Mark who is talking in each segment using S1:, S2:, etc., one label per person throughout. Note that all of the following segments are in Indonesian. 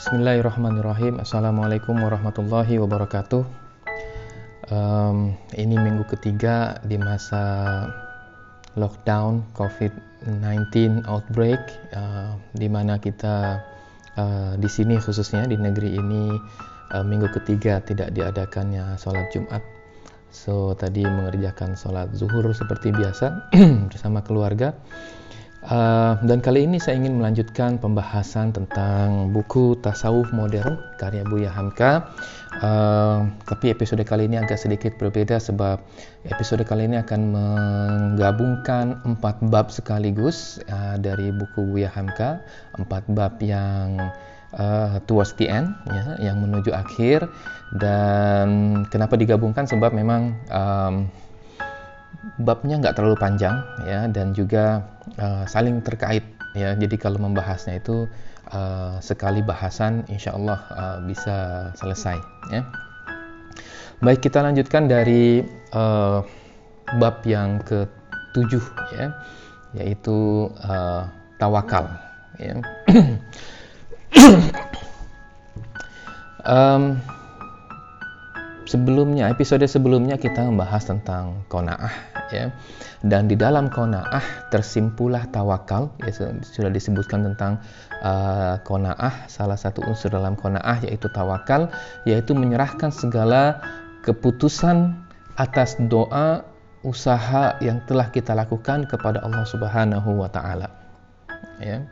S1: Bismillahirrahmanirrahim. Assalamualaikum warahmatullahi wabarakatuh. Ini minggu ketiga di masa lockdown COVID-19 outbreak, di mana kita di sini khususnya di negeri ini minggu ketiga tidak diadakannya sholat Jumat. So tadi mengerjakan sholat zuhur seperti biasa bersama keluarga. Dan kali ini saya ingin melanjutkan pembahasan tentang buku Tasawuf Modern karya Buya Hamka. Tapi episode kali ini agak sedikit berbeda sebab episode kali ini akan menggabungkan 4 bab sekaligus dari buku Buya Hamka, 4 bab yang towards the end, ya, yang menuju akhir. Dan kenapa digabungkan? Sebab memang babnya nggak terlalu panjang, ya, dan juga saling terkait, ya. Jadi kalau membahasnya itu sekali bahasan, insya Allah bisa selesai, ya. Baik, kita lanjutkan dari bab yang ke-7, ya, yaitu tawakal, ya. Episode sebelumnya kita membahas tentang qanaah, ya. Dan di dalam qanaah tersimpulah tawakal, ya, sudah disebutkan tentang qanaah. Salah satu unsur dalam qanaah yaitu tawakal, yaitu menyerahkan segala keputusan atas doa, usaha yang telah kita lakukan kepada Allah Subhanahu wa taala, ya.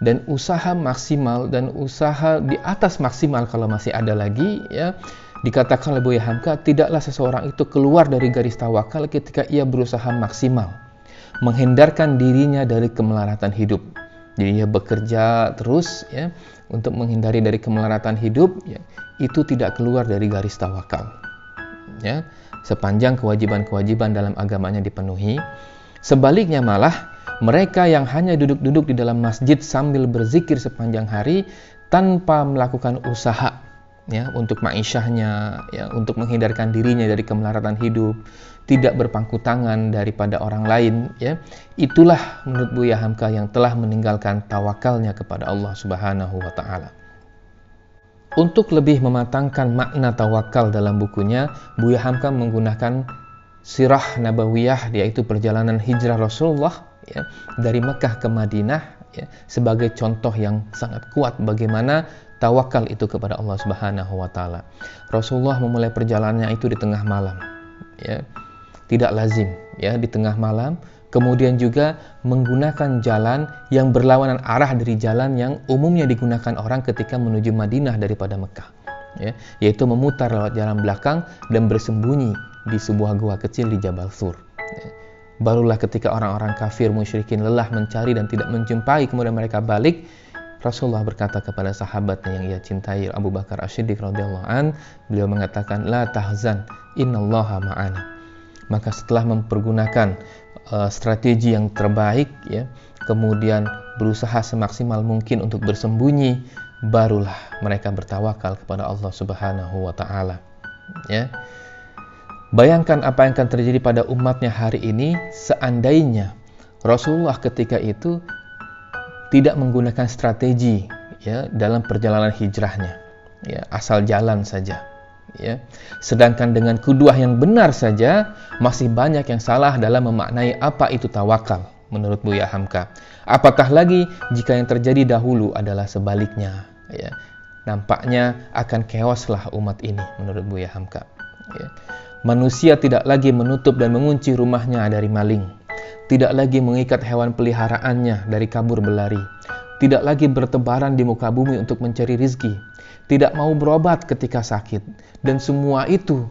S1: Dan usaha maksimal dan usaha di atas maksimal kalau masih ada lagi, ya. Dikatakan oleh Buya Hamka, tidaklah seseorang itu keluar dari garis tawakal ketika ia berusaha maksimal menghindarkan dirinya dari kemelaratan hidup. Jadi ia bekerja terus, ya, untuk menghindari dari kemelaratan hidup, ya, itu tidak keluar dari garis tawakal, ya, sepanjang kewajiban-kewajiban dalam agamanya dipenuhi. Sebaliknya malah mereka yang hanya duduk-duduk di dalam masjid sambil berzikir sepanjang hari tanpa melakukan usaha, ya, untuk ma'isyahnya, ya, untuk menghindarkan dirinya dari kemelaratan hidup, tidak berpangku tangan daripada orang lain, ya, itulah menurut Buya Hamka yang telah meninggalkan tawakalnya kepada Allah Subhanahu wa taala. Untuk lebih mematangkan makna tawakal dalam bukunya, Buya Hamka menggunakan sirah nabawiyah, yaitu perjalanan hijrah Rasulullah, ya, dari Mekah ke Madinah, ya, sebagai contoh yang sangat kuat bagaimana tawakal itu kepada Allah Subhanahu wa taala. Rasulullah memulai perjalanannya itu di tengah malam, ya. Tidak lazim, ya, di tengah malam. Kemudian juga menggunakan jalan yang berlawanan arah dari jalan yang umumnya digunakan orang ketika menuju Madinah daripada Mekah, ya, yaitu memutar lewat jalan belakang dan bersembunyi di sebuah gua kecil di Jabal Thur, ya. Barulah ketika orang-orang kafir musyrikin lelah mencari dan tidak menjumpai, kemudian mereka balik, Rasulullah berkata kepada sahabatnya yang ia cintai, Abu Bakar As-Siddiq radhiyallahu an, beliau mengatakan, la tahzan, innallaha ma'ana. Maka setelah mempergunakan strategi yang terbaik, ya, kemudian berusaha semaksimal mungkin untuk bersembunyi, barulah mereka bertawakal kepada Allah Subhanahu wa taala, ya. Bayangkan apa yang akan terjadi pada umatnya hari ini seandainya Rasulullah ketika itu tidak menggunakan strategi, ya, dalam perjalanan hijrahnya, ya, asal jalan saja, ya. Sedangkan dengan kuduah yang benar saja masih banyak yang salah dalam memaknai apa itu tawakal menurut Buya Hamka. Apatah lagi jika yang terjadi dahulu adalah sebaliknya, ya. Nampaknya akan chaoslah umat ini menurut Buya Hamka, ya. Manusia tidak lagi menutup dan mengunci rumahnya dari maling, tidak lagi mengikat hewan peliharaannya dari kabur belari, tidak lagi bertebaran di muka bumi untuk mencari rizki, tidak mau berobat ketika sakit, dan semua itu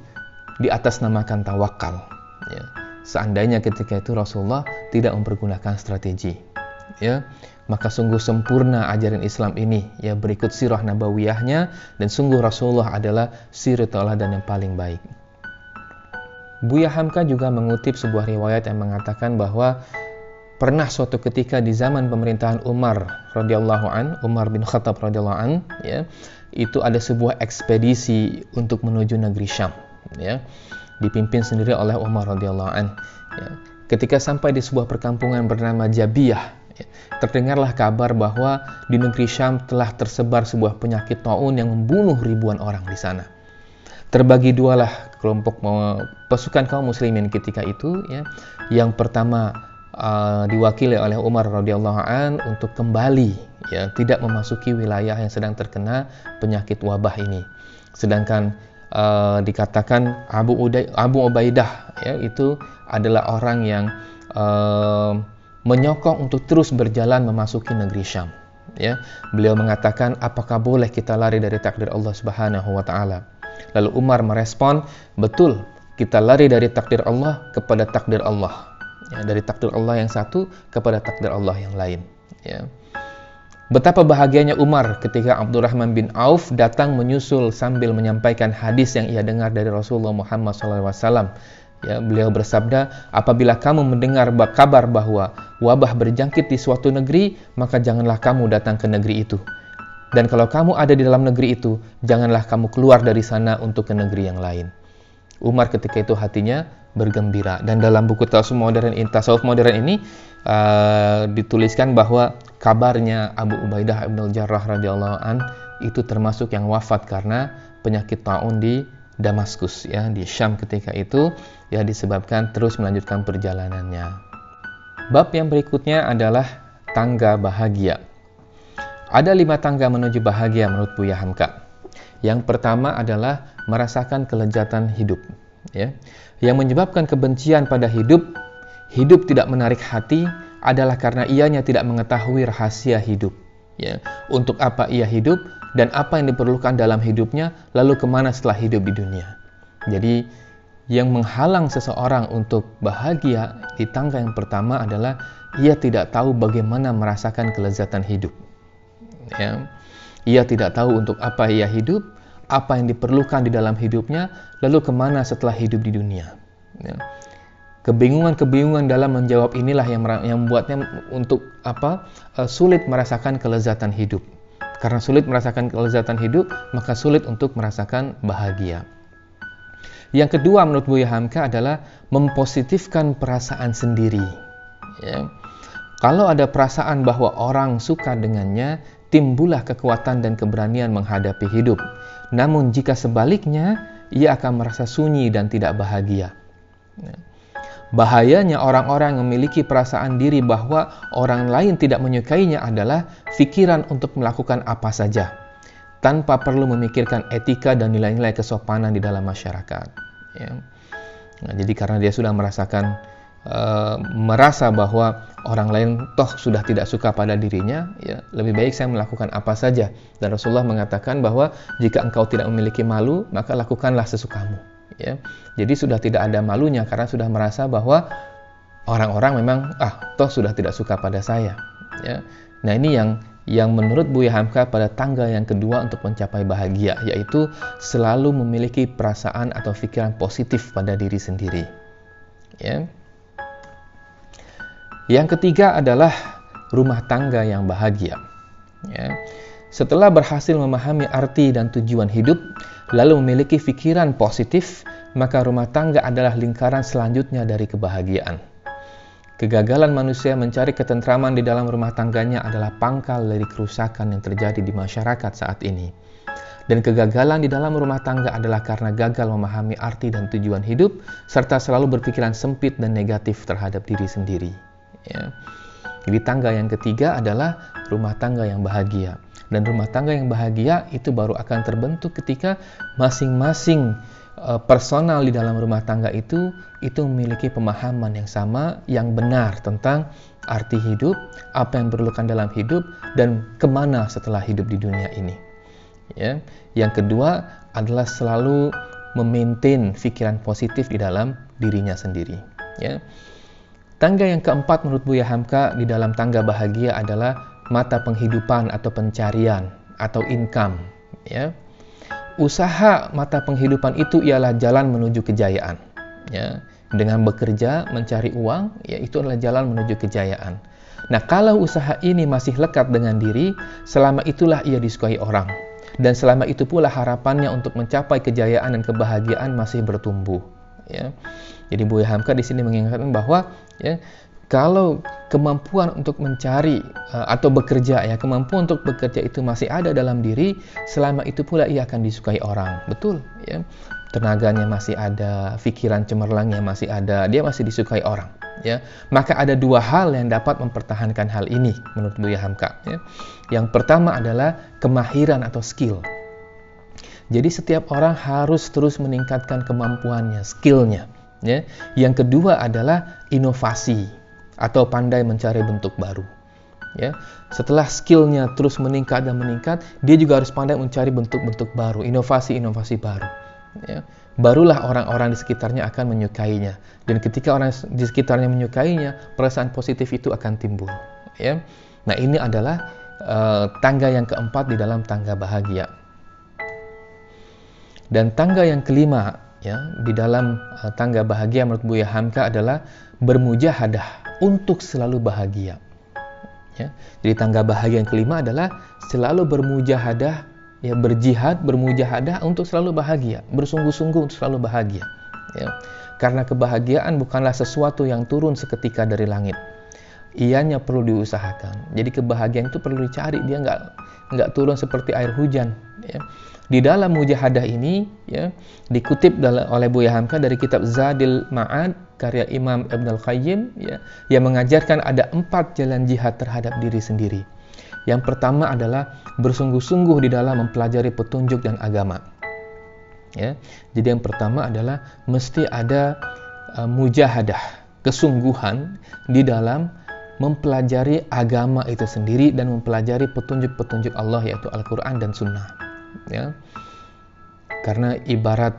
S1: diatasnamakan tawakal, ya. Seandainya ketika itu Rasulullah tidak mempergunakan strategi, ya, maka sungguh sempurna ajaran Islam ini, ya, berikut sirah nabawiyahnya, dan sungguh Rasulullah adalah suri tauladan yang paling baik. Buya Hamka juga mengutip sebuah riwayat yang mengatakan bahwa pernah suatu ketika di zaman pemerintahan Umar radhiyallahu an, Umar bin Khattab radhiyallahu an, ya, itu ada sebuah ekspedisi untuk menuju negeri Syam, ya, dipimpin sendiri oleh Umar radhiyallahu an, ya. Ketika sampai di sebuah perkampungan bernama Jabiyah, Terdengarlah kabar bahwa di negeri Syam telah tersebar sebuah penyakit taun yang membunuh ribuan orang di sana. Terbagi dualah kelompok pasukan kaum muslimin ketika itu, ya. Yang pertama diwakili oleh Umar radhiyallahu an untuk kembali, ya, tidak memasuki wilayah yang sedang terkena penyakit wabah ini. Sedangkan dikatakan Abu Ubaidah, ya, itu adalah orang yang menyokong untuk terus berjalan memasuki negeri Syam. Ya, beliau mengatakan, apakah boleh kita lari dari takdir Allah Subhanahu wa taala? Lalu Umar merespon, betul, kita lari dari takdir Allah kepada takdir Allah. Ya, dari takdir Allah yang satu kepada takdir Allah yang lain. Ya. Betapa bahagianya Umar ketika Abdurrahman bin Auf datang menyusul sambil menyampaikan hadis yang ia dengar dari Rasulullah Muhammad SAW. Ya, beliau bersabda, apabila kamu mendengar kabar bahwa wabah berjangkit di suatu negeri, maka janganlah kamu datang ke negeri itu. Dan kalau kamu ada di dalam negeri itu, janganlah kamu keluar dari sana untuk ke negeri yang lain. Umar ketika itu hatinya bergembira. Dan dalam buku Tasawuf Modern ini dituliskan bahwa kabarnya Abu Ubaidah ibn al-Jarrah radhiyallahu an itu termasuk yang wafat karena penyakit taun di Damaskus, ya, di Syam ketika itu, ya, disebabkan terus melanjutkan perjalanannya. Bab yang berikutnya adalah tangga bahagia. Ada 5 tangga menuju bahagia menurut Buya Hamka. Yang pertama adalah merasakan kelezatan hidup, ya. Yang menyebabkan kebencian pada hidup tidak menarik hati adalah karena ianya tidak mengetahui rahasia hidup, ya. Untuk apa ia hidup dan apa yang diperlukan dalam hidupnya, lalu kemana setelah hidup di dunia. Jadi yang menghalang seseorang untuk bahagia di tangga yang pertama adalah ia tidak tahu bagaimana merasakan kelezatan hidup, ya. Ia tidak tahu untuk apa ia hidup, apa yang diperlukan di dalam hidupnya, lalu kemana setelah hidup di dunia, ya. Kebingungan dalam menjawab inilah yang membuatnya untuk sulit merasakan kelezatan hidup. Karena sulit merasakan kelezatan hidup, maka sulit untuk merasakan bahagia. Yang kedua menurut Buya Hamka adalah mempositifkan perasaan sendiri, ya. Kalau ada perasaan bahwa orang suka dengannya, timbullah kekuatan dan keberanian menghadapi hidup. Namun jika sebaliknya, ia akan merasa sunyi dan tidak bahagia. Bahayanya orang-orang yang memiliki perasaan diri bahwa orang lain tidak menyukainya adalah pikiran untuk melakukan apa saja, tanpa perlu memikirkan etika dan nilai-nilai kesopanan di dalam masyarakat, ya. Nah, jadi karena dia sudah merasa bahwa orang lain toh sudah tidak suka pada dirinya, ya, lebih baik saya melakukan apa saja. Dan Rasulullah mengatakan bahwa jika engkau tidak memiliki malu, maka lakukanlah sesukamu, ya. Jadi sudah tidak ada malunya karena sudah merasa bahwa orang-orang memang toh sudah tidak suka pada saya, ya. Nah, ini yang menurut Buya Hamka pada tangga yang kedua untuk mencapai bahagia, yaitu selalu memiliki perasaan atau pikiran positif pada diri sendiri, ya. Yang ketiga adalah rumah tangga yang bahagia, ya. Setelah berhasil memahami arti dan tujuan hidup, lalu memiliki pikiran positif, maka rumah tangga adalah lingkaran selanjutnya dari kebahagiaan. Kegagalan manusia mencari ketentraman di dalam rumah tangganya adalah pangkal dari kerusakan yang terjadi di masyarakat saat ini. Dan kegagalan di dalam rumah tangga adalah karena gagal memahami arti dan tujuan hidup, serta selalu berpikiran sempit dan negatif terhadap diri sendiri, ya. Jadi tangga yang ketiga adalah rumah tangga yang bahagia. Dan rumah tangga yang bahagia itu baru akan terbentuk ketika masing-masing personal di dalam rumah tangga itu memiliki pemahaman yang sama, yang benar tentang arti hidup, apa yang diperlukan dalam hidup, dan kemana setelah hidup di dunia ini, ya. Yang kedua adalah selalu memaintain pikiran positif di dalam dirinya sendiri, ya. Tangga yang keempat menurut Buya Hamka di dalam tangga bahagia adalah mata penghidupan atau pencarian atau income, ya. Usaha mata penghidupan itu ialah jalan menuju kejayaan, ya. Dengan bekerja mencari uang, ya, itu adalah jalan menuju kejayaan. Nah, kalau usaha ini masih lekat dengan diri, selama itulah ia disukai orang, dan selama itu pula harapannya untuk mencapai kejayaan dan kebahagiaan masih bertumbuh, ya. Jadi Buya Hamka di sini mengingatkan bahwa, ya, Kalau kemampuan untuk mencari atau bekerja, ya, kemampuan untuk bekerja itu masih ada dalam diri, selama itu pula ia akan disukai orang. Betul, ya. Tenaganya masih ada, pikiran cemerlangnya masih ada, dia masih disukai orang, ya. Maka ada dua hal yang dapat mempertahankan hal ini menurut Buya Hamka, ya. Yang pertama adalah kemahiran atau skill. Jadi setiap orang harus terus meningkatkan kemampuannya, skillnya, ya. Yang kedua adalah inovasi atau pandai mencari bentuk baru, ya. Setelah skillnya terus meningkat dan meningkat, dia juga harus pandai mencari bentuk-bentuk baru, inovasi-inovasi baru, ya. Barulah orang-orang di sekitarnya akan menyukainya, dan ketika orang di sekitarnya menyukainya, perasaan positif itu akan timbul, ya. Nah, ini adalah tangga yang keempat di dalam tangga bahagia. Dan tangga yang kelima, ya, di dalam tangga bahagia menurut Buya Hamka adalah bermujahadah untuk selalu bahagia, ya. Jadi tangga bahagia yang kelima adalah selalu bermujahadah, ya, berjihad, bermujahadah untuk selalu bahagia, bersungguh-sungguh untuk selalu bahagia, ya. Karena kebahagiaan bukanlah sesuatu yang turun seketika dari langit, ianya perlu diusahakan. Jadi kebahagiaan itu perlu dicari, dia nggak turun seperti air hujan, ya. Di dalam mujahadah ini, ya, dikutip oleh Buya Hamka dari kitab Zadil Ma'ad karya Imam Ibn Al-Qayyim, ya, yang mengajarkan ada 4 jalan jihad terhadap diri sendiri. Yang pertama adalah bersungguh-sungguh di dalam mempelajari petunjuk dan agama, ya. Jadi yang pertama adalah mesti ada mujahadah, kesungguhan di dalam mempelajari agama itu sendiri dan mempelajari petunjuk-petunjuk Allah, yaitu Al-Quran dan Sunnah, ya. Karena ibarat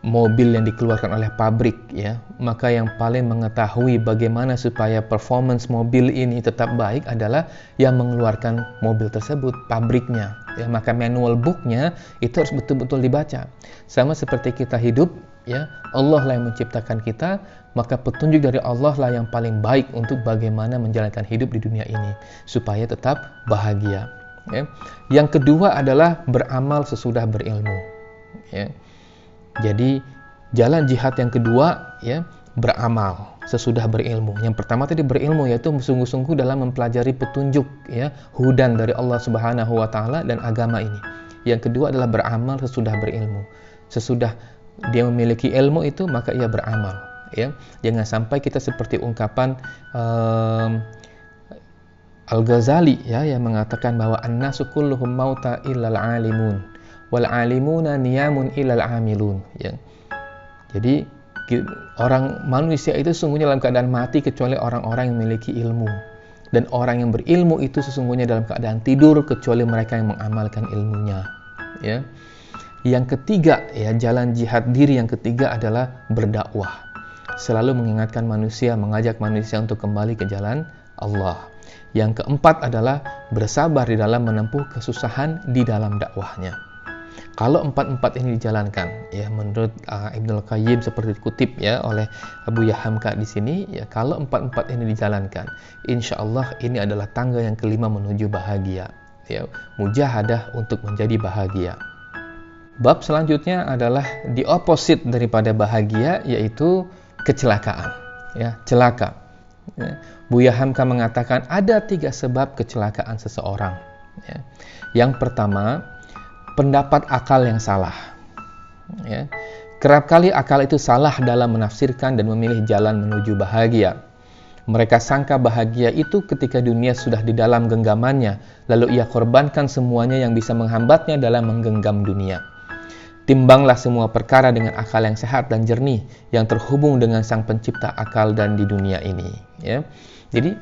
S1: mobil yang dikeluarkan oleh pabrik, ya, maka yang paling mengetahui bagaimana supaya performance mobil ini tetap baik adalah yang mengeluarkan mobil tersebut, pabriknya, ya. Maka manual booknya itu harus betul-betul dibaca. Sama seperti kita hidup, ya, Allah lah yang menciptakan kita, maka petunjuk dari Allah lah yang paling baik untuk bagaimana menjalankan hidup di dunia ini supaya tetap bahagia, ya. Yang kedua adalah beramal sesudah berilmu, ya. Jadi jalan jihad yang kedua, ya, beramal sesudah berilmu. Yang pertama tadi berilmu, yaitu sungguh-sungguh dalam mempelajari petunjuk, ya, hudan dari Allah Subhanahu wa taala dan agama ini. Yang kedua adalah beramal sesudah berilmu. Sesudah dia memiliki ilmu itu, maka ia beramal, ya. Jangan sampai kita seperti ungkapan Al-Ghazali, ya, yang mengatakan bahwa an-nasu kulluhum mauta illal alimun wal alimuna niyamun illal amilun, ya. Jadi orang manusia itu sesungguhnya dalam keadaan mati kecuali orang-orang yang memiliki ilmu, dan orang yang berilmu itu sesungguhnya dalam keadaan tidur kecuali mereka yang mengamalkan ilmunya, ya. Yang ketiga, ya, jalan jihad diri yang ketiga adalah berdakwah, selalu mengingatkan manusia, mengajak manusia untuk kembali ke jalan Allah. Yang keempat adalah bersabar di dalam menempuh kesusahan di dalam dakwahnya. Kalau empat-empat ini dijalankan, ya, menurut Ibnu Al-Qayyim seperti dikutip, ya, oleh Buya Hamka di sini, ya, kalau empat-empat ini dijalankan, insya Allah ini adalah tangga yang kelima menuju bahagia, ya, mujahadah untuk menjadi bahagia. Bab selanjutnya adalah the opposite daripada bahagia, yaitu kecelakaan, ya, celaka, ya. Buya Hamka mengatakan ada 3 sebab kecelakaan seseorang, ya. Yang pertama, pendapat akal yang salah, ya. Kerap kali akal itu salah dalam menafsirkan dan memilih jalan menuju bahagia. Mereka sangka bahagia itu ketika dunia sudah di dalam genggamannya, lalu ia korbankan semuanya yang bisa menghambatnya dalam menggenggam dunia. Timbanglah semua perkara dengan akal yang sehat dan jernih yang terhubung dengan Sang Pencipta akal dan di dunia ini, ya. Jadi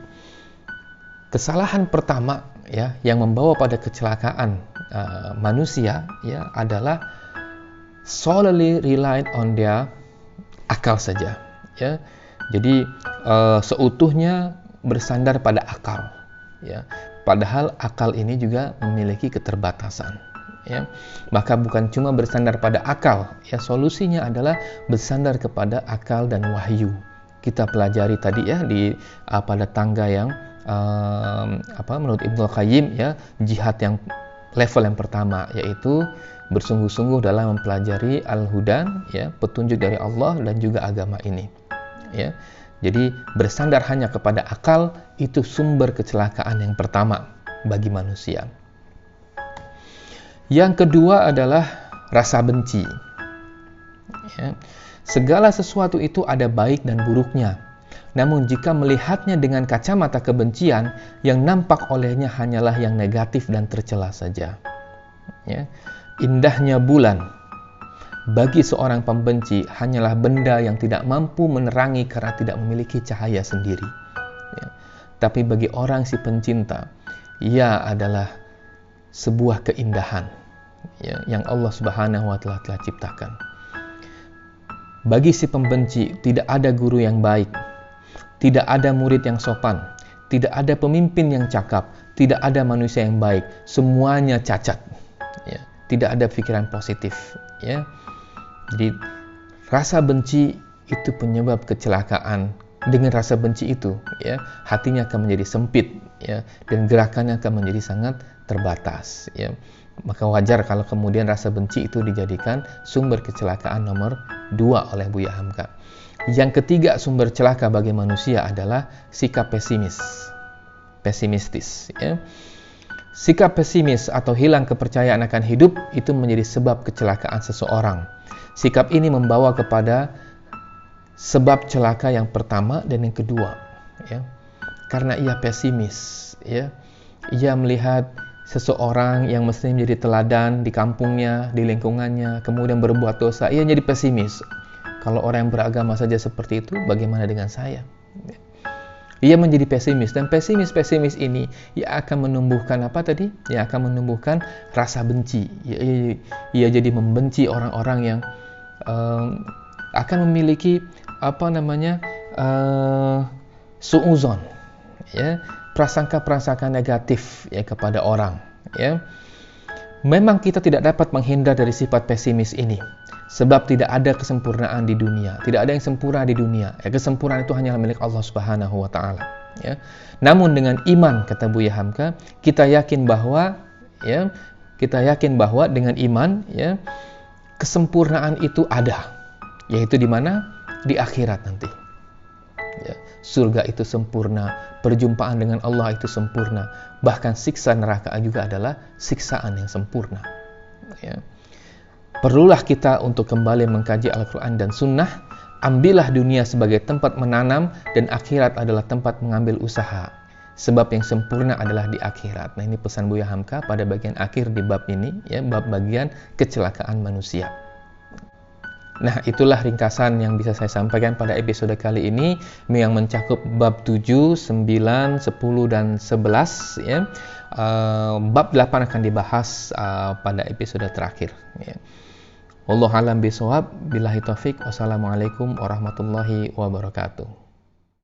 S1: kesalahan pertama, ya, yang membawa pada kecelakaan manusia, ya, adalah solely relied on their akal saja, ya. Jadi seutuhnya bersandar pada akal, ya. Padahal akal ini juga memiliki keterbatasan, ya. Maka bukan cuma bersandar pada akal, ya, solusinya adalah bersandar kepada akal dan wahyu. Kita pelajari tadi, ya, pada tangga yang menurut Ibnu Al-Qayyim, ya, jihad yang level yang pertama, yaitu bersungguh-sungguh dalam mempelajari al-hudan, ya, petunjuk dari Allah dan juga agama ini, ya. Jadi bersandar hanya kepada akal itu sumber kecelakaan yang pertama bagi manusia. Yang kedua adalah rasa benci. Ya. Segala sesuatu itu ada baik dan buruknya. Namun jika melihatnya dengan kacamata kebencian, yang nampak olehnya hanyalah yang negatif dan tercela saja. Ya. Indahnya bulan bagi seorang pembenci hanyalah benda yang tidak mampu menerangi karena tidak memiliki cahaya sendiri. Ya. Tapi bagi orang si pencinta, ia adalah sebuah keindahan, ya, yang Allah Subhanahu wa Ta'ala telah ciptakan. Bagi si pembenci tidak ada guru yang baik, tidak ada murid yang sopan, tidak ada pemimpin yang cakap, tidak ada manusia yang baik, semuanya cacat. Ya. Tidak ada pikiran positif. Ya. Jadi rasa benci itu penyebab kecelakaan. Dengan rasa benci itu, ya, hatinya akan menjadi sempit, ya, dan gerakannya akan menjadi sangat terbatas. Ya. Maka wajar kalau kemudian rasa benci itu dijadikan sumber kecelakaan nomor 2 oleh Buya Hamka. Yang ketiga sumber celaka bagi manusia adalah sikap pesimistis. Ya. Sikap pesimis atau hilang kepercayaan akan hidup itu menjadi sebab kecelakaan seseorang. Sikap ini membawa kepada sebab celaka yang pertama dan yang kedua, ya. Karena ia pesimis, ya. Ia melihat seseorang yang mestinya menjadi teladan di kampungnya, di lingkungannya, kemudian berbuat dosa, ia jadi pesimis. Kalau orang yang beragama saja seperti itu, bagaimana dengan saya? Ia menjadi pesimis, dan pesimis ini ia akan menumbuhkan apa tadi? Ia akan menumbuhkan rasa benci. Ia jadi membenci orang-orang yang akan memiliki suuzon, ya, prasangka-prasangka negatif, ya, kepada orang, ya. Memang kita tidak dapat menghindar dari sifat pesimis ini, sebab tidak ada kesempurnaan di dunia, tidak ada yang sempurna di dunia. Ya, kesempurnaan itu hanyalah milik Allah Subhanahu wa Ta'ala. Ya. Namun dengan iman, kata Buya Hamka, kita yakin bahwa dengan iman, ya, kesempurnaan itu ada, yaitu di mana? Di akhirat nanti. Ya, surga itu sempurna, perjumpaan dengan Allah itu sempurna, bahkan siksa neraka juga adalah siksaan yang sempurna. Ya. Perlulah kita untuk kembali mengkaji Al-Quran dan Sunnah. Ambillah dunia sebagai tempat menanam dan akhirat adalah tempat mengambil usaha. Sebab yang sempurna adalah di akhirat. Nah, ini pesan Buya Hamka pada bagian akhir di bab ini, ya, bab bagian kecelakaan manusia. Nah, itulah ringkasan yang bisa saya sampaikan pada episode kali ini yang mencakup bab 7, 9, 10, dan 11. Ya. Bab 8 akan dibahas pada episode terakhir. Ya. Wallahu a'lam bishawab. Billahi taufik. Wassalamualaikum warahmatullahi wabarakatuh.